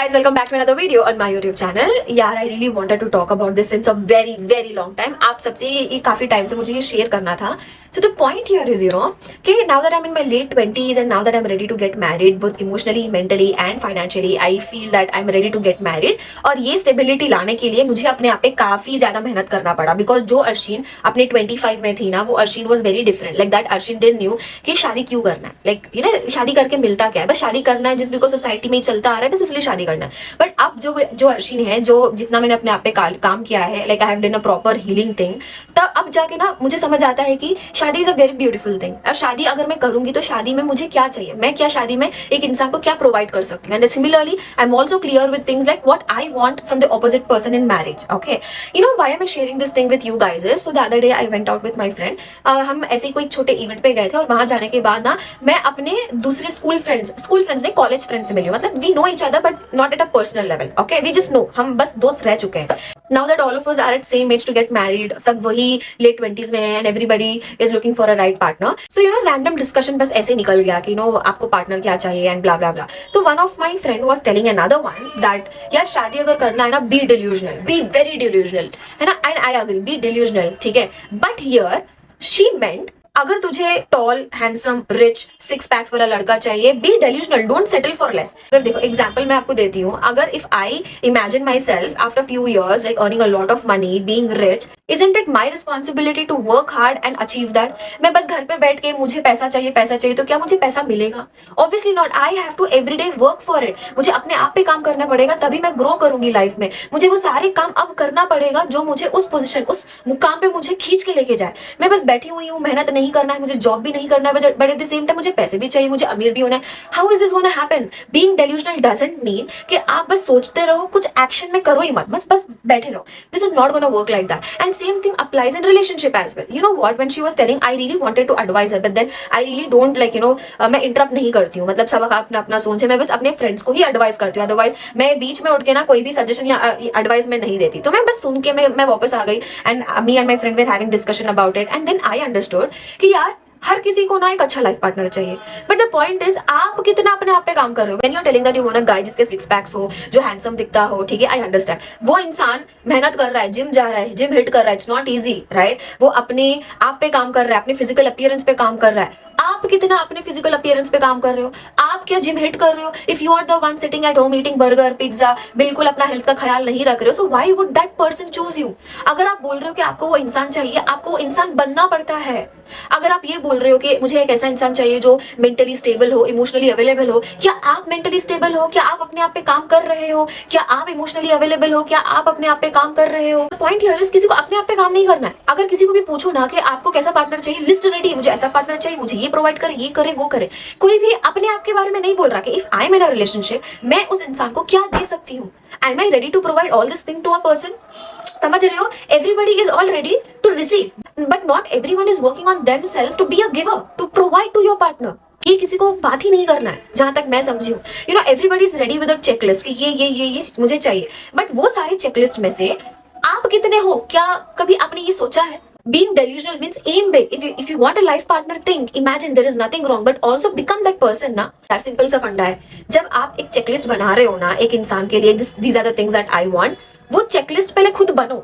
guys, welcome back to another video on my YouTube channel. यार, I really wanted to talk about this since a very long time. आप सबसे ये काफी time से मुझे ये शेयर करना था. So the point here is, कि now that I'm in my late 20s and now that I'm ready to get married, both emotionally, mentally and financially, I feel that I'm ready to get married. और ये stability लाने के लिए मुझे अपने आप पे काफी ज्यादा मेहनत करना पड़ा. Because जो अर्शिन अपने 25 में थी ना, वो Arshin was very different. Like that Arshin didn't knew कि शादी क्यों करना है. Like शादी करके मिलता क्या है? बस शादी करना है just because सोसाइटी में चलता आ रहा है, बस इसलिए शादी करना है. बट अब जो अर्शिन है, जो जितना मैंने अपने आप पे काम किया है, like I have done a proper healing thing, तब अब जाके ना मुझे समझ आता है कि शादी is a very beautiful thing. और शादी अगर मैं करूंगी तो शादी में मुझे क्या चाहिए, मैं क्या शादी में एक इंसान को क्या प्रोवाइड कर सकती हूँ. And similarly I am also clear with things like what I want from the opposite person in marriage. Okay, why am I sharing this thing with you guys is so the other day I went out with my friend. हम ऐसे ही कोई छोटे event पे गए थे और वहां जाने के बाद ना मैं अपने दूसरे स्कूल फ्रेंड्स नहीं, कॉलेज फ्रेंड्स से मिली. मतलब we know each other but not at a personal level. Okay, we just know, हम बस दोस्त रह चुके हैं. Now that all of us are at same age to get married, सब वही लेट 20s में है and everybody is looking for a right partner. So random discussion बस ऐसे निकल गया कि आपको पार्टनर क्या चाहिए एंड ब्ला ब्ला ब्ला. तो one of my friend was telling another one that यार शादी अगर करना है ना, be delusional, be very delusional, है ना. And I agree, be delusional, ठीक है. बट हियर शी मेंट अगर तुझे टॉल, हैंडसम, रिच, 6 पैक्स वाला लड़का चाहिए, be delusional, don't settle for less. अगर देखो एग्जांपल मैं आपको देती हूँ, अगर if I imagine myself after few years like earning a lot of money, being rich, isn't it my responsibility to work hard and achieve that? मैं बस घर पे बैठ के मुझे पैसा चाहिए तो क्या मुझे पैसा मिलेगा? Obviously not. I have to everyday work for it. मुझे अपने आप पे काम करना पड़ेगा, तभी मैं ग्रो करूंगी लाइफ में. मुझे वो सारे काम अब करना पड़ेगा जो मुझे उस पोजीशन, उस मुकाम पे मुझे खींच के लेके जाए. मैं बस बैठी हुई हूँ, मेहनत नहीं करना है, मुझे जॉब भी नहीं करना है, but at the same time मुझे पैसे भी चाहिए, मुझे अमीर भी होना है. How is this gonna happen? Being delusional doesn't mean कि आप बस सोचते रहो, कुछ एक्शन में करो ही मत, बस बैठे रहो. This is not gonna work like that. And same thing applies in relationship as well. You know what, when she was telling, I really wanted to advise her, but then I really don't like, मैं interrupt नहीं करती हूँ. मतलब सब अपना अपना सोच है, मैं बस अपने फ्रेंड्स को ही एडवाइस करती हूँ. अदरवाइज मैं बीच में उठ के ना कोई भी सजेशन या एडवाइस में नहीं देती. तो मैं बस सुन के मैं वापस आ गई and me and my friend were having discussion about it. And then I understood कि यार हर किसी को ना एक अच्छा लाइफ पार्टनर चाहिए. बट द पॉइंट इज आप कितना अपने आप पे काम कर रहे हो. When you are telling that you want a guy जिसके 6 पैक्स हो, जो हैंडसम दिखता हो, ठीक है, आई अंडरस्टैंड. वो इंसान मेहनत कर रहा है, जिम जा रहा है, जिम हिट कर रहा है, इट्स नॉट इजी, राइट. वो अपने आप पे काम कर रहा है, अपने फिजिकल अपीयरेंस पे काम कर रहा है. आप कितना अपने फिजिकल अपीयरेंस पे काम कर रहे हो? आप क्या जिम हिट कर रहे हो? If you are the one sitting at home eating burger, pizza, बिल्कुल अपना हेल्थ का ख्याल नहीं रख रहे हो, so why would that person choose you? अगर आप बोल रहे हो कि आपको वो इंसान चाहिए, आपको वो इंसान बनना पड़ता है. अगर आप ये बोल रहे हो कि मुझे एक ऐसा इंसान चाहिए जो मेंटली स्टेबल हो, इमोशनली अवेलेबल हो, क्या आप मेंटली स्टेबल हो? क्या आप अपने आप पे काम कर रहे हो? क्या आप इमोशनली अवेलेबल हो? क्या आप अपने आप पे काम कर रहे हो? पॉइंट हियर इज किसी को अपने आप पे काम नहीं करना है. अगर किसी को भी पूछो ना कि आपको कैसा पार्टनर चाहिए, लिस्ट रेडी है, मुझे ऐसा पार्टनर चाहिए, मुझे ये प्रोवाइड करे, ये करे, वो करे. कोई भी अपने आप के बारे में नहीं बोल रहा कि if I am in a relationship, मैं उस इंसान को क्या दे सकती हूँ. Am I ready to provide all this thing to a person? समझ रहे हो? Everybody is all ready to receive but not everyone is working on themselves to be a giver, to provide to your partner. ये किसी को बात ही नहीं करना है, जहां तक मैं समझी हूँ. Everybody is ready with a checklist कि ये मुझे चाहिए. बट वो सारी चेकलिस्ट में से आप कितने हो? क्या कभी आपने ये सोचा है? Being delusional means aim big. If you want a life partner, think, imagine, there is nothing wrong, but also become that person ना. यार सिंपल सा फंडा है. जब आप एक चेकलिस्ट बना रहे हो ना एक इंसान के लिए, these are the things that I want, वो चेकलिस्ट पहले खुद बनो.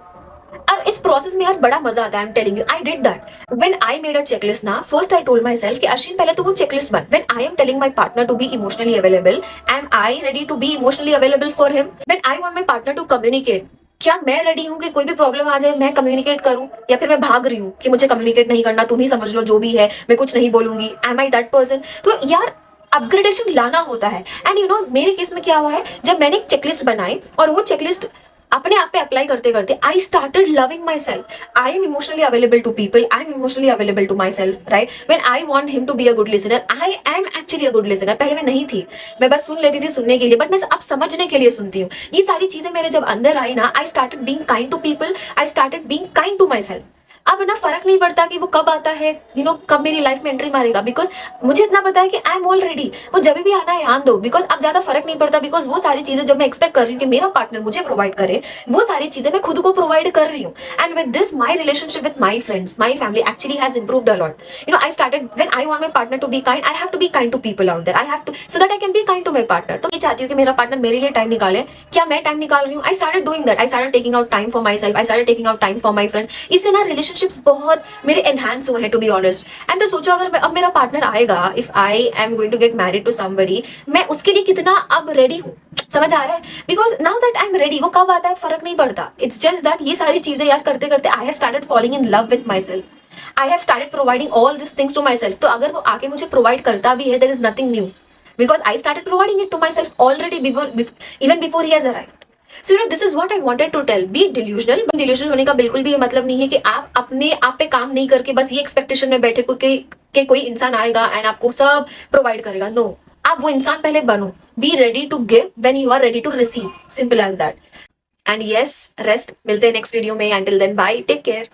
और इस प्रोसेस में यार बड़ा मजा आता है. I'm telling you, I did that. When I made a checklist ना, first I told myself कि अर्शिन पहले तो वो चेकलिस्ट बन. When I am telling my partner to be emotionally available, am I ready to be emotionally available for him? When I want my partner to communicate, क्या मैं ready हूँ कि कोई भी प्रॉब्लम आ जाए मैं कम्युनिकेट करूं, या फिर मैं भाग रही हूँ कि मुझे कम्युनिकेट नहीं करना, तुम ही समझ लो जो भी है, मैं कुछ नहीं बोलूंगी. Am I that person? तो यार अपग्रेडेशन लाना होता है. एंड मेरे केस में क्या हुआ है, जब मैंने एक चेकलिस्ट बनाई और वो चेकलिस्ट अपने आप पे अप्लाई करते करते I started loving myself. I am emotionally available to people, I am emotionally available to myself, right. When I want him to be a good listener, I am actually a good listener. पहले मैं नहीं थी, मैं बस सुन लेती थी सुनने के लिए, बट मैं अब समझने के लिए सुनती हूँ. ये सारी चीजें मेरे जब अंदर आई ना, I started being kind to people, I started being kind to myself. अब ना फर्क नहीं पड़ता कि वो कब आता है, यू नो, कब मेरी लाइफ में एंट्री मारेगा, बिकॉज मुझे इतना पता है कि आई एम ऑल रेडी, वो जब भी आना है आन दो, बिकॉज अब ज्यादा फर्क नहीं पड़ता, बिकॉज वो सारी चीजें जब मैं एक्सपेक्ट कर रही हूँ कि मेरा पार्टनर मुझे प्रोवाइड करे, वो सारी चीजें मैं खुद को प्रोवाइड कर रही हूँ. And with this my relationship with my friends, my family actually has improved a lot. You know, I started when I want my partner to be kind, I have to be kind to people out there, I have to, so that I can be kind to my partner. तो मैं चाहती हूँ कि मेरा partner मेरे लिए time निकाले. क्या मैं टाइम निकाल रही हूँ? I started doing that. I started taking out time for my self, I started taking out time for my friends. इससे ना रिलेशनशिप्स बहुत मेरे एनहांस हुए हैं, टू बी ऑनेस्ट. एंड तो सोचो, अगर अब मेरा पार्टनर आएगा, if I am going to get married to somebody, मैं उसके लिए कितना अब रेडी हूँ, समझ आ रहा है? Because now that I am ready, वो कब आता है फर्क नहीं पड़ता. इट्स जस्ट दैट ये सारी चीजें यार करते करते I have started falling in love with myself. I have started providing all this things to myself. तो अगर वो आके मुझे प्रोवाइड करता भी है, there is nothing new, because I started providing it to myself already even before he has arrived. So you know, this is what I wanted to tell. Be delusional. Delusional होने का बिल्कुल भी ये मतलब नहीं है कि आप अपने आप पे काम नहीं करके बस ये एक्सपेक्टेशन में बैठे कि कोई इंसान आएगा एंड आपको सब प्रोवाइड करेगा. नो, आप वो इंसान पहले बनो. Be ready to give when you are ready to receive. Simple as that. And yes, rest. मिलते हैं नेक्स्ट वीडियो में. Until then, bye. Take care.